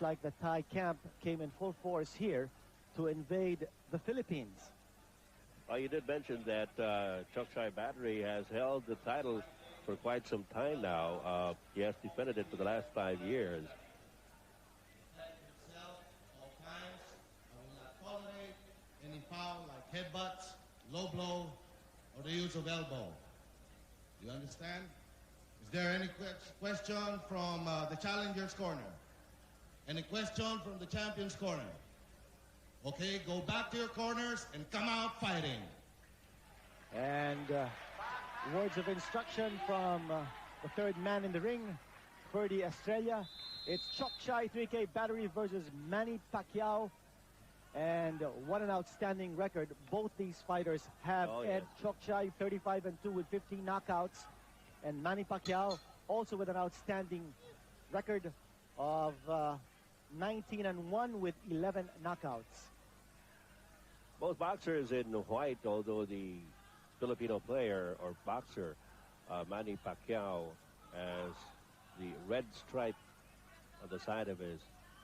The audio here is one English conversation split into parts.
looks like the Thai camp came in full force here to invade the Philippines. Well, you did mention that Chokchai Battery has held the title for quite some time now. He has defended it for the last 5 years. All times, I will not tolerate any foul like headbutts, low blow, or the use of elbow. You understand? Is there any question from the challenger's corner? Any question from the champion's corner? Okay, go back to your corners and come out fighting. And words of instruction from the third man in the ring, Ferdy Estrella. It's Chokchai 3K Battery versus Manny Pacquiao. And what an outstanding record. Both these fighters have. Ed Chokchai 35-2 with 15 knockouts. And Manny Pacquiao also with an outstanding record of 19-1 with 11 knockouts. Both boxers in white, although the Filipino player or boxer, Manny Pacquiao, has the red stripe on the side of his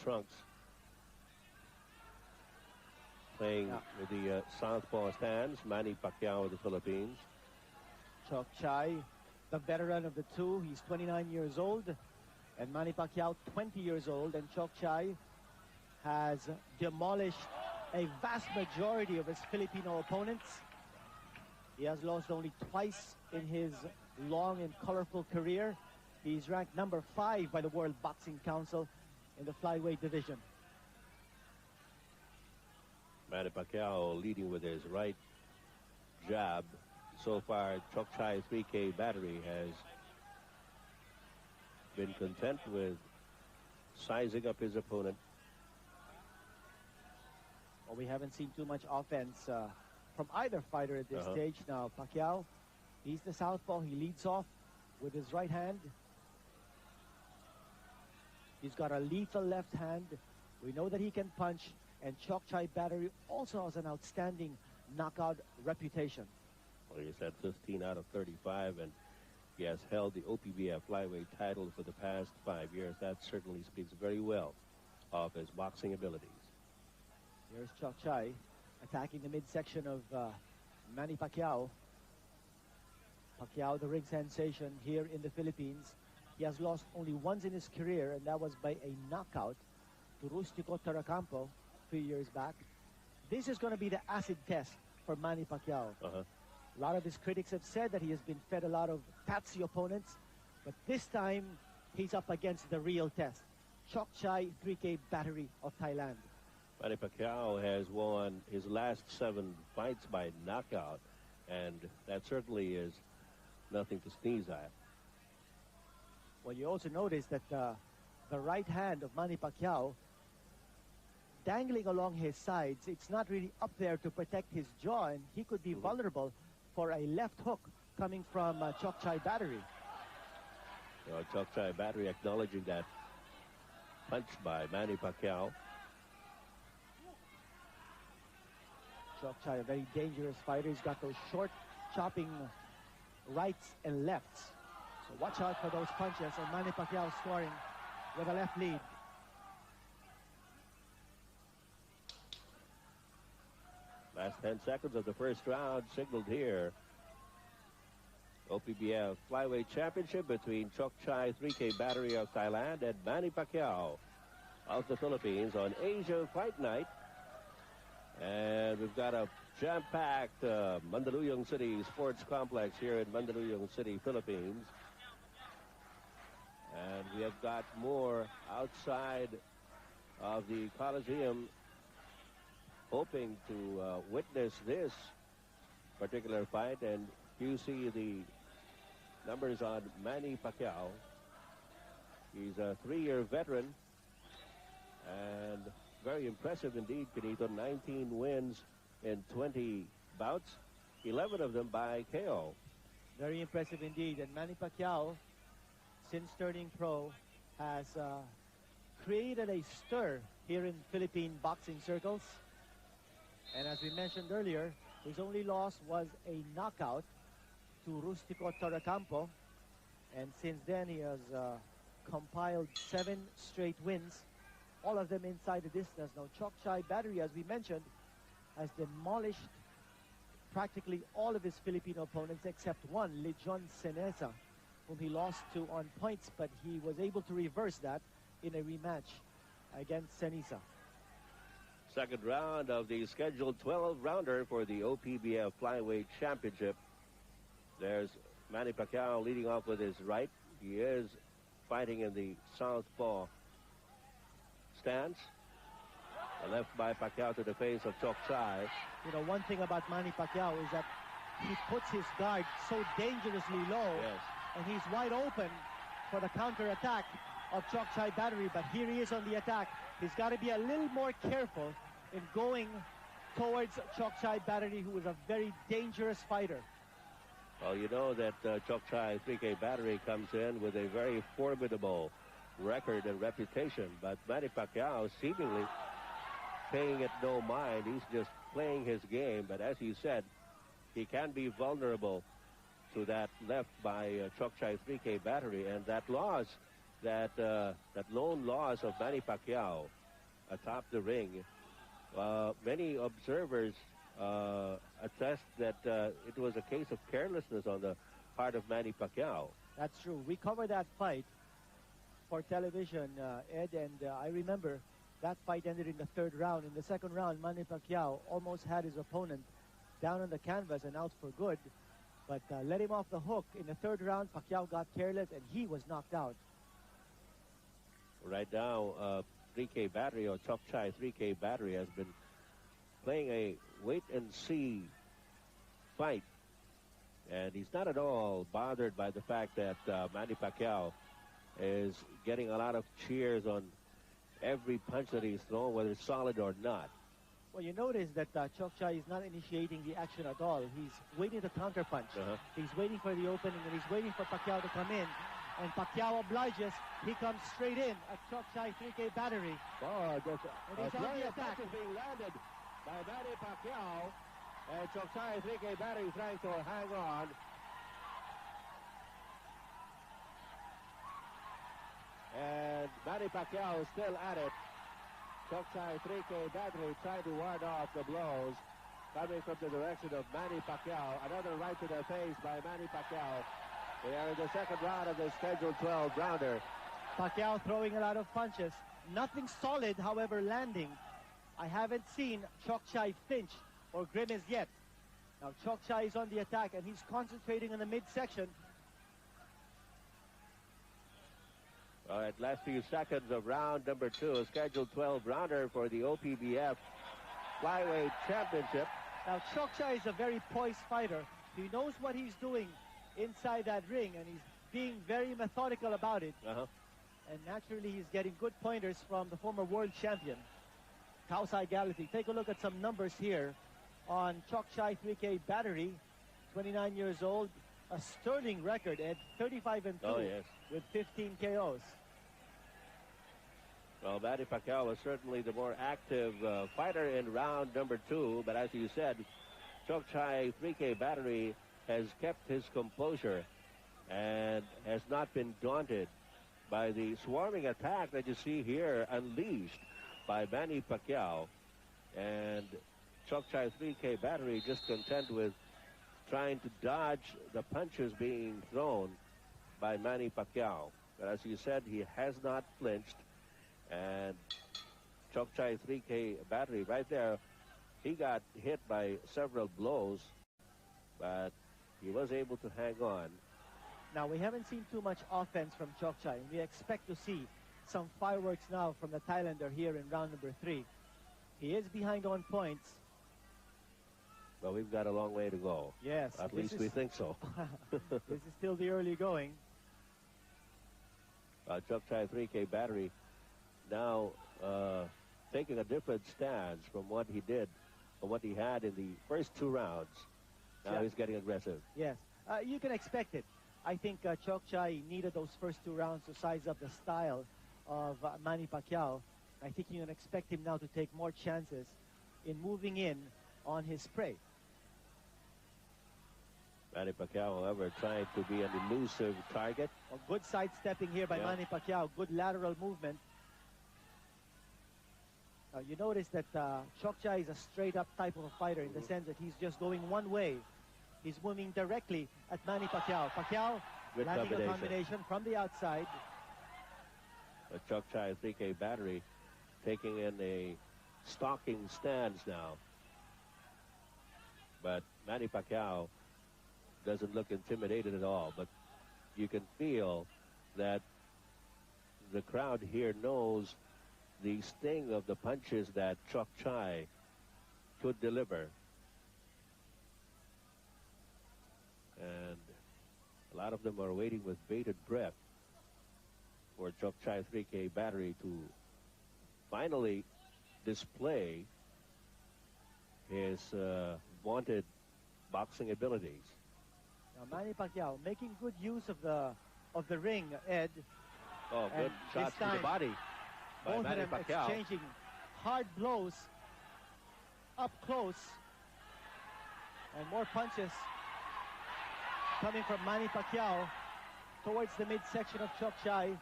trunks. Playing with the southpaw stance, Manny Pacquiao of the Philippines. Chokchai, the veteran of the two, he's 29 years old. And Manny Pacquiao, 20 years old. And Chokchai has demolished a vast majority of his Filipino opponents. He has lost only twice in his long and colorful career. He's ranked number 5 by the World Boxing Council in the flyweight division. Manny Pacquiao leading with his right jab. So far, Chokchai 3K Battery has been content with sizing up his opponent. Well, we haven't seen too much offense from either fighter at this stage. Now, Pacquiao, he's the southpaw. He leads off with his right hand. He's got a lethal left hand. We know that he can punch. And Chokchai Battery also has an outstanding knockout reputation. Well, he's had 15 out of 35, and he has held the OPBF flyweight title for the past 5 years. That certainly speaks very well of his boxing abilities. Here's Chokchai attacking the midsection of Manny Pacquiao. Pacquiao, the ring sensation here in the Philippines. He has lost only once in his career, and that was by a knockout to Rustico Taracampo 3 years back. This is going to be the acid test for Manny Pacquiao. A lot of his critics have said that he has been fed a lot of patsy opponents, but this time he's up against the real test. Chokchai 3K Battery of Thailand. Manny Pacquiao has won his last 7 fights by knockout, and that certainly is nothing to sneeze at. Well, you also notice that the right hand of Manny Pacquiao dangling along his sides, it's not really up there to protect his jaw, and he could be vulnerable for a left hook coming from Chokchai Battery. Chokchai Battery acknowledging that punch by Manny Pacquiao. Chokchai, a very dangerous fighter. He's got those short chopping rights and lefts. So watch out for those punches. And Manny Pacquiao scoring with a left lead. Last 10 seconds of the first round signaled here. OPBF Flyweight Championship between Chokchai 3K Battery of Thailand and Manny Pacquiao of the Philippines on Asia Fight Night. And we've got a jam-packed Mandaluyong City Sports Complex here in Mandaluyong City, Philippines. And we have got more outside of the Coliseum hoping to witness this particular fight. And you see the numbers on Manny Pacquiao. He's a 3-year veteran and very impressive indeed, Benito. 19 wins in 20 bouts, 11 of them by KO. Very impressive indeed. And Manny Pacquiao, since turning pro, has created a stir here in Philippine boxing circles. And as we mentioned earlier, his only loss was a knockout to Rustico Taracampo. And since then, he has compiled 7 straight wins. all of them inside the distance. Now, Chokchai Battery, as we mentioned, has demolished practically all of his Filipino opponents except one, Lejon Senesa, whom he lost to on points, but he was able to reverse that in a rematch against Senesa. Second round of the scheduled 12-rounder for the OPBF Flyweight Championship. There's Manny Pacquiao leading off with his right. He is fighting in the southpaw stance. A left by Pacquiao to the face of Chokchai. You know, one thing about Manny Pacquiao is that he puts his guard so dangerously low, Yes. and he's wide open for the counter-attack of Chokchai Battery, but here he is on the attack. He's got to be a little more careful in going towards Chokchai Battery, who is a very dangerous fighter. Well, you know that Chokchai 3K Battery comes in with a very formidable record and reputation, but Manny Pacquiao seemingly paying it no mind. He's just playing his game, but as you said, he can be vulnerable to that left by Chokchai 3K Battery, and that loss, that lone loss of Manny Pacquiao atop the ring, many observers attest that it was a case of carelessness on the part of Manny Pacquiao. That's true. We covered that fight for television, Ed, and I remember that fight ended in the third round. In the second round, Manny Pacquiao almost had his opponent down on the canvas and out for good, but let him off the hook. In the third round, Pacquiao got careless, and he was knocked out. Right now, 3K Battery, or Chokchai 3K Battery, has been playing a wait-and-see fight, and he's not at all bothered by the fact that Manny Pacquiao is getting a lot of cheers on every punch that he's thrown, whether it's solid or not. Well, you notice that Chokchai is not initiating the action at all. He's waiting to counterpunch. He's waiting for the opening, and he's waiting for Pacquiao to come in. And Pacquiao obliges. He comes straight in at Chokchai 3K Battery. Oh, And he's on the attack. is being landed by Manny Pacquiao, and Chokchai 3K Battery trying to hang on. And Manny Pacquiao is still at it. Chokchai 3K Battery trying to ward off the blows coming from the direction of Manny Pacquiao. Another right to the face by Manny Pacquiao. We are in the second round of the scheduled 12-rounder. Pacquiao throwing a lot of punches. Nothing solid, however, landing. I haven't seen Chokchai flinch or grimace yet. Now Chokchai is on the attack, and he's concentrating on the midsection. All right, last few seconds of round number 2, a scheduled 12-rounder for the OPBF Flyweight Championship. Now Chokchai is a very poised fighter. He knows what he's doing inside that ring, and he's being very methodical about it. And naturally, he's getting good pointers from the former world champion, Kausai Galaxy. Take a look at some numbers here on Chokchai 3K Battery, 29 years old, a sterling record at 35-2 with 15 KOs. Well, Manny Pacquiao is certainly the more active fighter in round number 2, but as you said, Chokchai 3K Battery has kept his composure and has not been daunted by the swarming attack that you see here unleashed by Manny Pacquiao. And Chokchai 3K Battery just content with trying to dodge the punches being thrown by Manny Pacquiao. But as you said, he has not flinched. And Chokchai 3K Battery right there, he got hit by several blows, but he was able to hang on. Now, we haven't seen too much offense from Chokchai, and we expect to see some fireworks now from the Thailander here in round number 3. He is behind on points. Well, we've got a long way to go. Yes. At least we think so. This is still the early going. Chokchai 3K Battery now taking a different stance from what he did, from what he had in the first 2 rounds. Now he's getting aggressive. Yes. You can expect it. I think Chokchai needed those first 2 rounds to size up the style of Manny Pacquiao. I think you can expect him now to take more chances in moving in on his prey. Manny Pacquiao, however, trying to be an elusive target. A good sidestepping here by Manny Pacquiao. Good lateral movement. You notice that Chokchai is a straight-up type of a fighter in the sense that he's just going one way. He's moving directly at Manny Pacquiao. Pacquiao Good landing a combination from the outside. A Chokchai 3K battery taking in a stalking stance now. But Manny Pacquiao doesn't look intimidated at all. But you can feel that the crowd here knows the sting of the punches that Chokchai could deliver. And a lot of them are waiting with bated breath for Chokchai 3K battery to finally display his wanted boxing abilities. Now Manny Pacquiao making good use of the ring, Ed. Oh, good shots to the body by both Manny of them Pacquiao. exchanging hard blows up close, and more punches coming from Manny Pacquiao towards the midsection of Chokchai,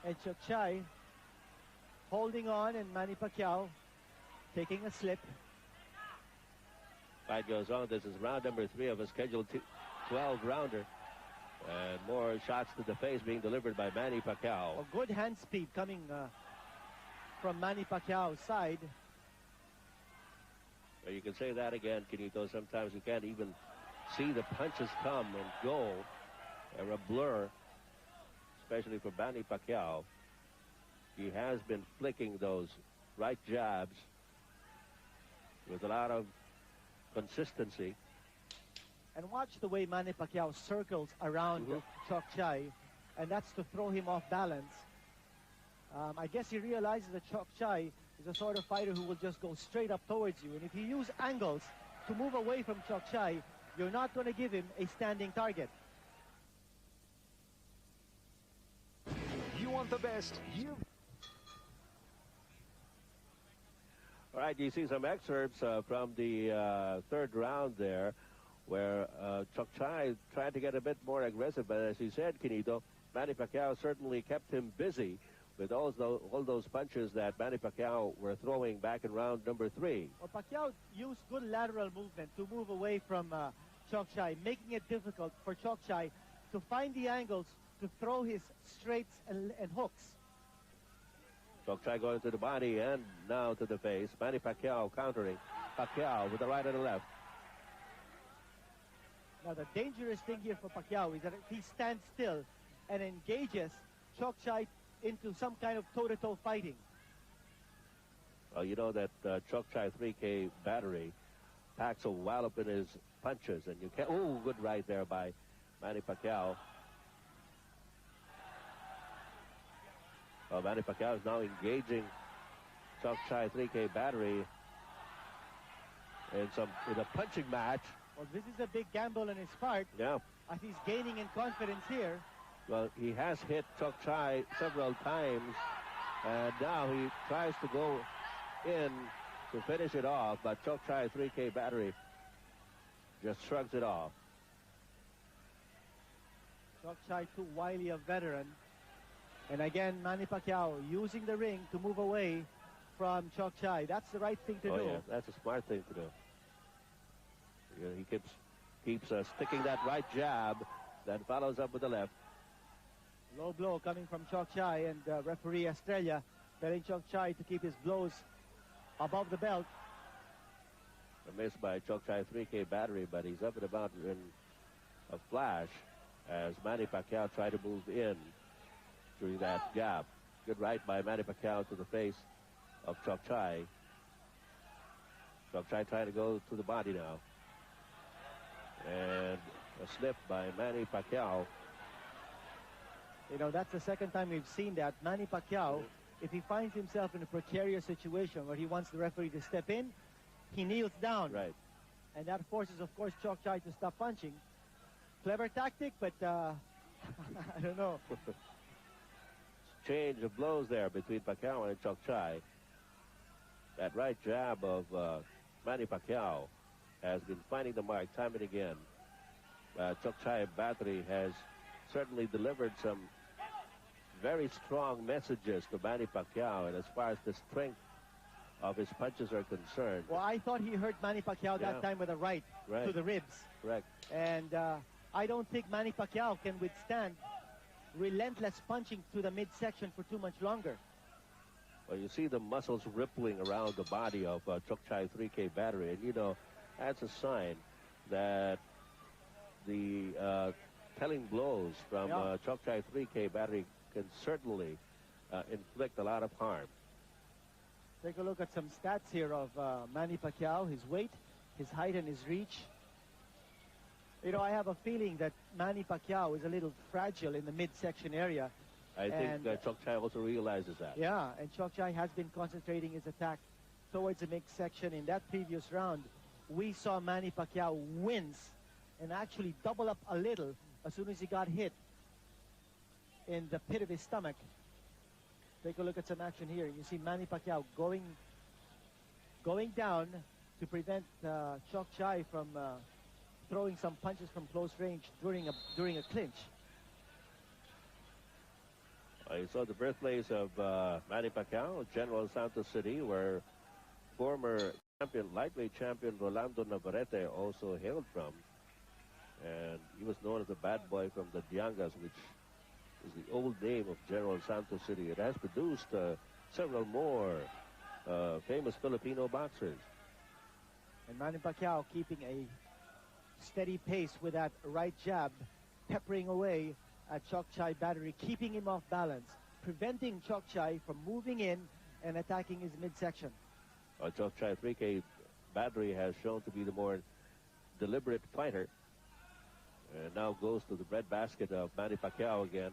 and Chokchai holding on, and Manny Pacquiao taking a slip. Fight goes on. This is round number 3 of a scheduled 12-rounder. And more shots to the face being delivered by Manny Pacquiao. A good hand speed coming from Manny Pacquiao's side. Well, you can say that again, Quinito. Sometimes you can't even see the punches come and go. They're a blur, especially for Manny Pacquiao. He has been flicking those right jabs with a lot of consistency. And watch the way Manny Pacquiao circles around Chokchai, and that's to throw him off balance. I guess he realizes that Chokchai is a sort of fighter who will just go straight up towards you. And if you use angles to move away from Chokchai, you're not going to give him a standing target. You want the best. All right, you see some excerpts from the third round there, where Chokchai tried to get a bit more aggressive, but as you said, Quinito, Manny Pacquiao certainly kept him busy with all those punches that Manny Pacquiao were throwing back in round number 3. Well, Pacquiao used good lateral movement to move away from Chokchai, making it difficult for Chokchai to find the angles to throw his straights and hooks. Chokchai going to the body and now to the face. Manny Pacquiao countering. Pacquiao with the right and the left. Now the dangerous thing here for Pacquiao is that if he stands still and engages Chokchai into some kind of toe-to-toe fighting. Well, you know that Chokchai 3K battery packs a wallop in his punches, and you can't. Oh, good right there by Manny Pacquiao. Well, Manny Pacquiao is now engaging Chokchai 3K battery in a punching match. Well, this is a big gamble on his part. Yeah. As he's gaining in confidence here. Well, he has hit Chokchai several times, and now he tries to go in to finish it off, but Chokchai 3K battery just shrugs it off. Chokchai too wily a veteran. And again, Manny Pacquiao using the ring to move away from Chokchai. That's the right thing to do. Yeah, that's a smart thing to do. You know, he keeps sticking that right jab, then follows up with the left. Low blow coming from Chokchai, and referee Estrella telling Chokchai to keep his blows above the belt. A miss by Chokchai 3K battery, but he's up and about in a flash as Manny Pacquiao tried to move in during that gap. Good right by Manny Pacquiao to the face of Chokchai. Chokchai trying to go to the body now. And a slip by Manny Pacquiao. You know, that's the second time we've seen that. Manny Pacquiao, if he finds himself in a precarious situation where he wants the referee to step in, he kneels down. Right. And that forces, of course, Chokchai to stop punching. Clever tactic, but I don't know. Change of blows there between Pacquiao and Chokchai. That right jab of Manny Pacquiao has been finding the mark time and again. Chokchai battery has certainly delivered some very strong messages to Manny Pacquiao, and as far as the strength of his punches are concerned. Well, I thought he hurt Manny Pacquiao that time with a right to the ribs. Correct. And I don't think Manny Pacquiao can withstand relentless punching to the midsection for too much longer. Well, you see the muscles rippling around the body of Chokchai 3K battery, and you know that's a sign that the telling blows from Chokchai 3K battery can certainly inflict a lot of harm. Take a look at some stats here of Manny Pacquiao, his weight, his height, and his reach. You know, I have a feeling that Manny Pacquiao is a little fragile in the midsection area. I think Chokchai also realizes that. Yeah, and Chokchai has been concentrating his attack towards the midsection. In that previous round, we saw Manny Pacquiao wince and actually double up a little as soon as he got hit in the pit of his stomach. Take a look at some action here. You see Manny Pacquiao going down to prevent Chokchai from throwing some punches from close range during a clinch. You saw the birthplace of Manny Pacquiao, General Santos City, where former lightweight champion Rolando Navarrete also hailed from. And he was known as the bad boy from the Diangas, which is the old name of General Santos City. It has produced several more famous Filipino boxers. And Manny Pacquiao keeping a steady pace with that right jab, peppering away at Chokchai battery, keeping him off balance, preventing Chokchai from moving in and attacking his midsection. Chokchai 3K battery has shown to be the more deliberate fighter. And now goes to the breadbasket of Manny Pacquiao again.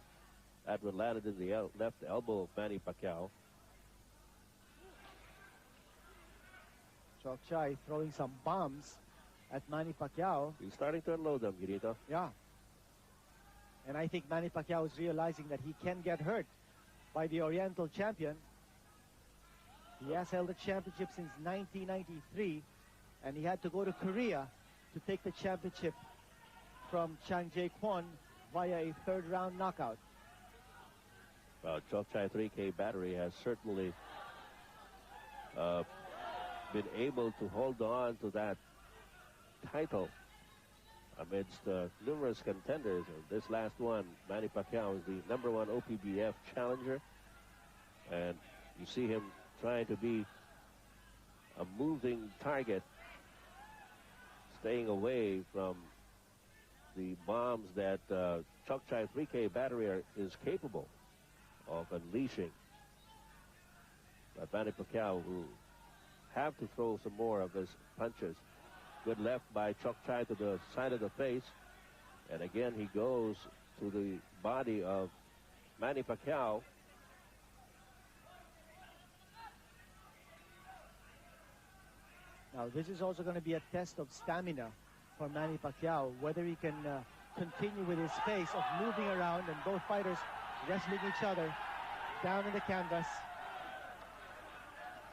That one landed in the left elbow of Manny Pacquiao. Chokchai throwing some bombs at Manny Pacquiao. He's starting to unload them, Guirito. Yeah. And I think Manny Pacquiao is realizing that he can get hurt by the Oriental champion. He has held the championship since 1993, and he had to go to Korea to take the championship from Chang Jae-kwon via a third-round knockout. Well, Chokchai 3K battery has certainly been able to hold on to that title amidst numerous contenders. And this last one, Manny Pacquiao, is the #1 OPBF challenger. And you see him trying to be a moving target, staying away from the bombs that Chokchai 3K battery is capable of unleashing. But Manny Pacquiao will have to throw some more of his punches. Good left by Chokchai to the side of the face. And again, he goes to the body of Manny Pacquiao. Now, this is also going to be a test of stamina for Manny Pacquiao, whether he can continue with his pace of moving around and both fighters wrestling each other down in the canvas.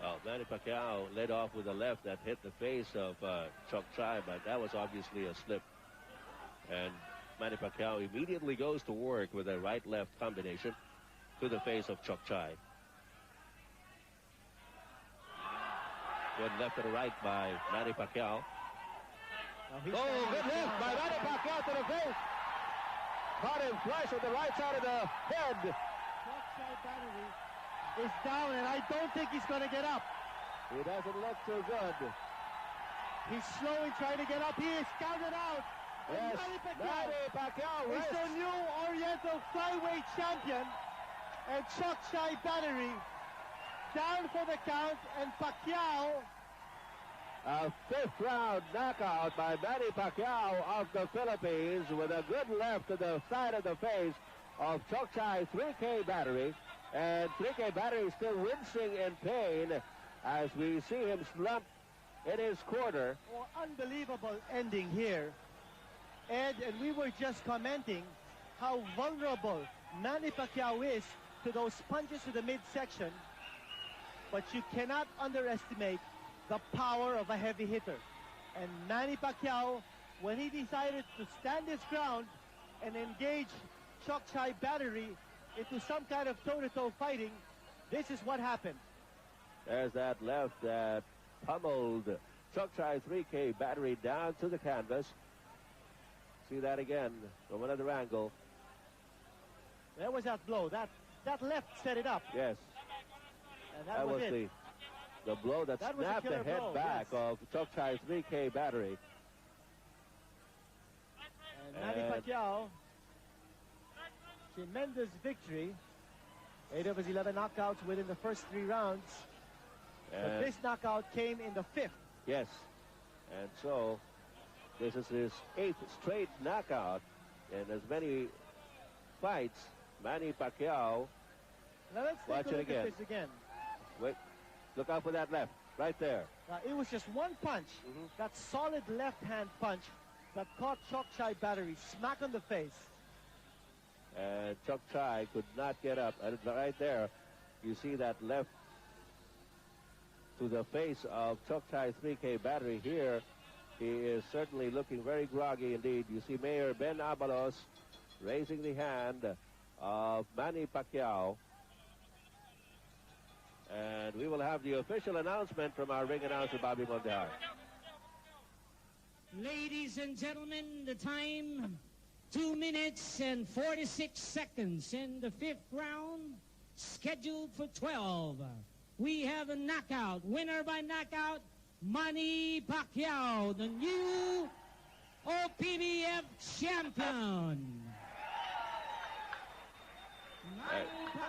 Well, Manny Pacquiao led off with a left that hit the face of Chokchai, but that was obviously a slip. And Manny Pacquiao immediately goes to work with a right-left combination to the face of Chokchai. Good left to the right by Manny Pacquiao. Good left by Manny Pacquiao to the face. Caught him flush with the right side of the head. Chokchai battery is down, and I don't think he's going to get up. He doesn't look too good. He's slowly trying to get up. He is counted out. Yes, Manny Manny Pacquiao is the new Oriental Flyweight champion, and Chokchai battery down for the count, and Pacquiao. A fifth-round knockout by Manny Pacquiao of the Philippines with a good left to the side of the face of Chokchai 3K battery. And 3K battery is still wincing in pain as we see him slump in his corner. Oh, unbelievable ending here, Ed, and we were just commenting how vulnerable Manny Pacquiao is to those punches to the midsection, but you cannot underestimate the power of a heavy hitter. And Manny Pacquiao, when he decided to stand his ground and engage Chokchai battery into some kind of toe-to-toe fighting, this is what happened. There's that left that pummeled Chokchai 3K battery down to the canvas. See that again from another angle. There was that blow. That left set it up. Yes. And that was it. The blow that snapped the head blow, back yes. of Chokchai 3K battery. And Manny Pacquiao, tremendous victory. 8 of his 11 knockouts within the first 3 rounds. But this knockout came in the 5th. Yes. And so this is his 8th straight knockout in as many fights. Manny Pacquiao. Now let's Watch take a it look again. at this again. Wait. Look out for that left. Right there. It was just one punch. That solid left-hand punch that caught Chokchai battery smack on the face. And Chokchai could not get up. And right there, you see that left to the face of Chokchai 3K battery here. He is certainly looking very groggy indeed. You see Mayor Ben Abalos raising the hand of Manny Pacquiao. And we will have the official announcement from our ring announcer, Bobby Mondejar. Ladies and gentlemen, the time, 2 minutes and 46 seconds in the 5th round, scheduled for 12. We have a knockout, winner by knockout, Manny Pacquiao, the new OPBF champion.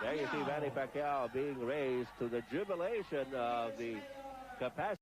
There you see Manny Pacquiao being raised to the jubilation of the capacity.